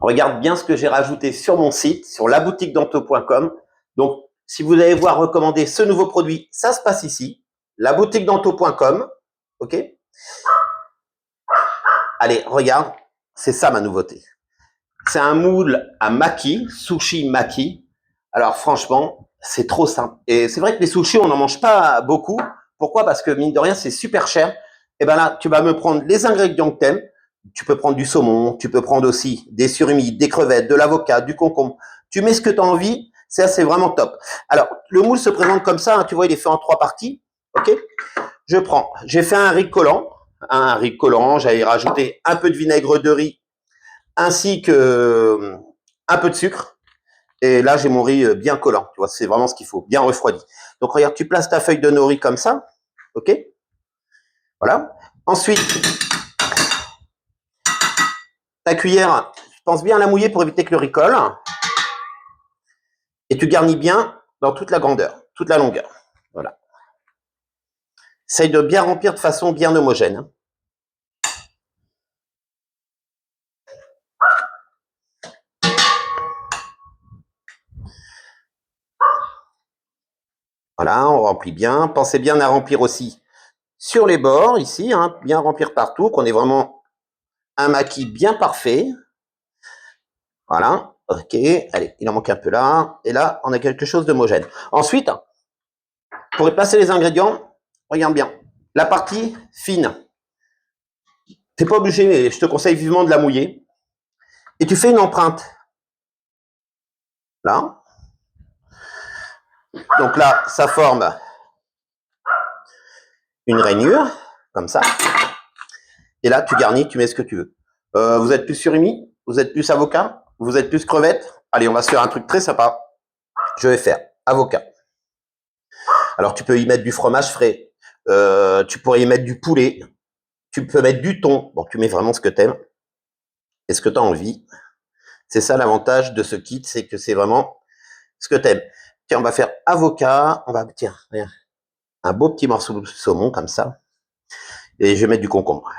Regarde bien ce que j'ai rajouté sur mon site, sur laboutiquedanto.com. Donc, si vous allez voir recommander ce nouveau produit, ça se passe ici, laboutiquedanto.com. OK? Allez, regarde, c'est ça ma nouveauté. C'est un moule à maki, sushi maki. Alors franchement, c'est trop simple. Et c'est vrai que les sushis, on n'en mange pas beaucoup. Pourquoi? Parce que mine de rien, c'est super cher. Et ben là, tu vas me prendre les ingrédients que t'aimes. Tu peux prendre du saumon, tu peux prendre aussi des surimi, des crevettes, de l'avocat, du concombre. Tu mets ce que tu as envie. Ça, c'est vraiment top. Alors, le moule se présente comme ça. Hein, tu vois, il est fait en 3 parties. OK? J'ai fait un riz collant. Un riz collant, j'avais rajouté un peu de vinaigre de riz ainsi que un peu de sucre. Et là, j'ai mon riz bien collant. Tu vois, c'est vraiment ce qu'il faut, bien refroidi. Donc, regarde, tu places ta feuille de nori comme ça. OK? Voilà. Ensuite, ta cuillère, tu penses bien à la mouiller pour éviter que le riz colle. Et tu garnis bien dans toute la grandeur, toute la longueur. Voilà. Essaye de bien remplir de façon bien homogène. Voilà, on remplit bien. Pensez bien à remplir aussi sur les bords, ici, hein, bien remplir partout, qu'on ait vraiment un maquis bien parfait. Voilà, ok, allez, il en manque un peu là. Et là, on a quelque chose d'homogène. Ensuite, pour y placer les ingrédients, regarde bien. La partie fine, t'es pas obligé, mais je te conseille vivement de la mouiller. Et tu fais une empreinte. Là. Donc là, ça forme une rainure, comme ça. Et là, tu garnis, tu mets ce que tu veux. Vous êtes plus surimi? Vous êtes plus avocat? Vous êtes plus crevette? Allez, on va se faire un truc très sympa. Je vais faire avocat. Alors, tu peux y mettre du fromage frais. Tu pourrais y mettre du poulet. Tu peux mettre du thon. Bon, tu mets vraiment ce que tu aimes et ce que tu as envie. C'est ça l'avantage de ce kit, c'est que c'est vraiment ce que tu aimes. Tiens, on va faire avocat. On va, tiens, regarde, un beau petit morceau de saumon comme ça. Et je vais mettre du concombre.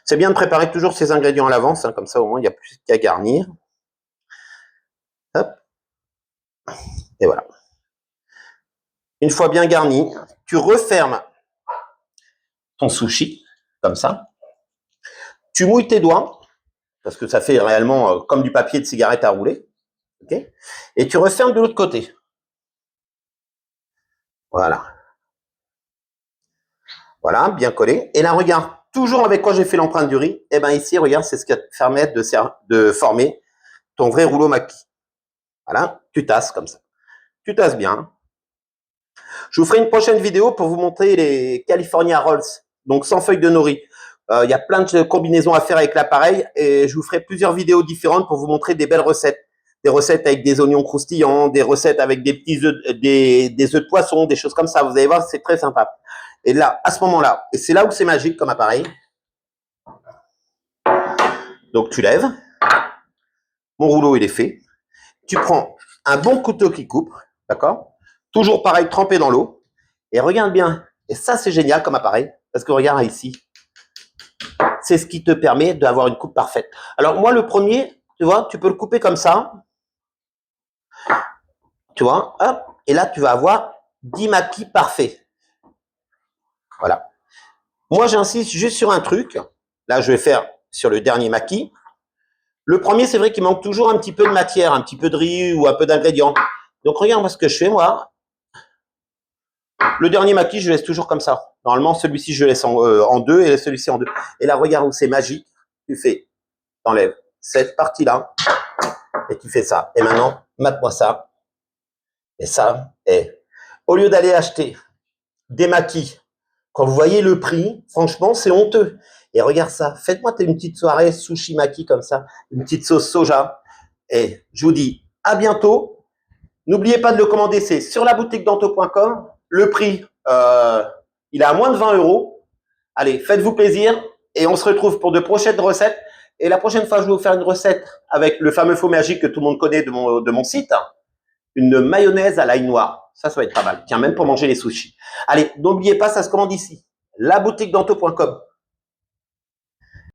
C'est bien de préparer toujours ces ingrédients à l'avance, hein, comme ça au moins il n'y a plus qu'à garnir. Hop. Et voilà. Une fois bien garni, tu refermes ton sushi, comme ça. Tu mouilles tes doigts, parce que ça fait réellement comme du papier de cigarette à rouler. Okay, et tu refermes de l'autre côté. Voilà. Voilà, bien collé. Et là, regarde, toujours avec quoi j'ai fait l'empreinte du riz. Et bien ici, regarde, c'est ce qui va te permettre de former ton vrai rouleau maquis. Voilà, tu tasses comme ça. Tu tasses bien. Je vous ferai une prochaine vidéo pour vous montrer les California Rolls, donc sans feuilles de nori. Il y a plein de combinaisons à faire avec l'appareil et je vous ferai plusieurs vidéos différentes pour vous montrer des belles recettes. Des recettes avec des oignons croustillants, des recettes avec des petits œufs, des œufs de poisson, des choses comme ça. Vous allez voir, c'est très sympa. Et là, à ce moment-là, et c'est là où c'est magique comme appareil. Donc tu lèves. Mon rouleau, il est fait. Tu prends un bon couteau qui coupe, d'accord? Toujours pareil, trempé dans l'eau. Et regarde bien. Et ça, c'est génial comme appareil. Parce que regarde ici. C'est ce qui te permet d'avoir une coupe parfaite. Alors moi, le premier, tu vois, tu peux le couper comme ça. Tu vois, hop. Et là, tu vas avoir 10 maquis parfaits. Voilà. Moi, j'insiste juste sur un truc. Là, je vais faire sur le dernier maquis. Le premier, c'est vrai qu'il manque toujours un petit peu de matière, un petit peu de riz ou un peu d'ingrédients. Donc, regarde moi ce que je fais, moi. Le dernier maquis, je laisse toujours comme ça. Normalement, celui-ci, je laisse en deux et celui-ci en deux. Et là, regarde où c'est magique. Tu fais, t'enlèves cette partie-là et tu fais ça. Et maintenant, mate-moi ça. Et ça, et au lieu d'aller acheter des maquis, quand vous voyez le prix, franchement, c'est honteux. Et regarde ça. Faites-moi une petite soirée sushi maki comme ça, une petite sauce soja. Et je vous dis à bientôt. N'oubliez pas de le commander, c'est sur laboutiquedanto.com. Le prix, il est à moins de 20 euros. Allez, faites-vous plaisir et on se retrouve pour de prochaines recettes. Et la prochaine fois, je vais vous faire une recette avec le fameux faux magique que tout le monde connaît de mon site. Une mayonnaise à l'ail noir. Ça va être pas mal. Tiens, même pour manger les sushis. Allez, n'oubliez pas, ça se commande ici. Laboutiquedanto.com.